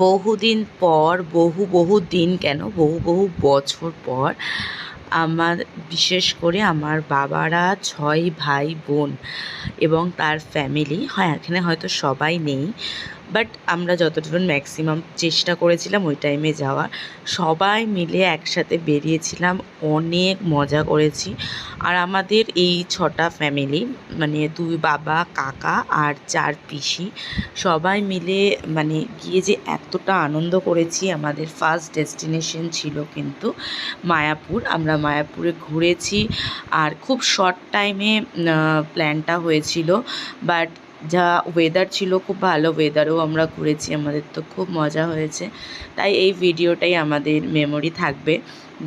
বহুদিন পর, বহু দিন কেন, বহু বছর পর আমার, বিশেষ করে আমার বাবারা ৬ ভাই বোন এবং তার ফ্যামিলি, হয় এখানে হয়তো সবাই নেই, বাট আমরা যতটুকু ম্যাক্সিমাম চেষ্টা করেছিলাম ওই টাইমে যাওয়ার, সবাই মিলে একসাথে বেরিয়েছিলাম, অনেক মজা করেছি। আর আমাদের এই ৬টা ফ্যামিলি, মানে ২ বাবা, কাকা আর ৪ পিসি, সবাই মিলে মানে গিয়ে যে এতটা আনন্দ করেছি। আমাদের ফার্স্ট ডেস্টিনেশন ছিল কিন্তু মায়াপুর। আমরা মায়াপুরে ঘুরেছি আর খুব শর্ট টাইমে প্ল্যানটা হয়েছিল, বাট যা ওয়েদার ছিল খুব ভালো, ওয়েদারেও আমরা ঘুরেছি, আমাদের তো খুব মজা হয়েছে। তাই এই ভিডিওটাই আমাদের মেমোরি থাকবে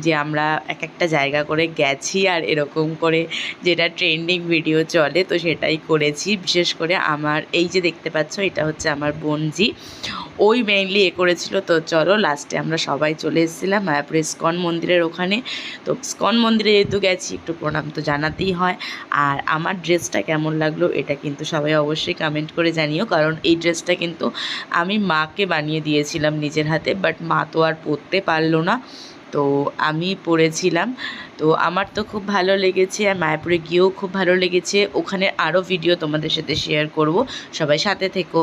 যে আমরা এক একটা জায়গা করে গেছি আর এরকম করে যেটা ট্রেন্ডিং ভিডিও চলে তো সেটাই করেছি। বিশেষ করে আমার এই যে দেখতে পাচ্ছ, এটা হচ্ছে আমার বোনজি, ওই মেইনলি করেছিল। তো চলো, লাস্টে আমরা সবাই চলে এসেছিলাম মায়াপুর ইস্কন মন্দিরের ওখানে। তো ইস্কন মন্দিরে যেহেতু গেছি, একটু প্রণাম তো জানাতেই হয়। আর আমার ড্রেসটা কেমন লাগলো এটা কিন্তু সবাই অবশ্যই কমেন্ট করে জানিও, কারণ এই ড্রেসটা কিন্তু আমি মাকে বানিয়ে দিয়েছিলাম নিজের হাতে, বাট মা তো আর পরতে পারলো না, তো আমি পরেছিলাম। তো আমার তো খুব ভালো লেগেছে, আর মায়াপুরে গিয়েও খুব ভালো লেগেছে। ওখানে আরও ভিডিও তোমাদের সাথে শেয়ার করব, সবাই সাথে থেকো।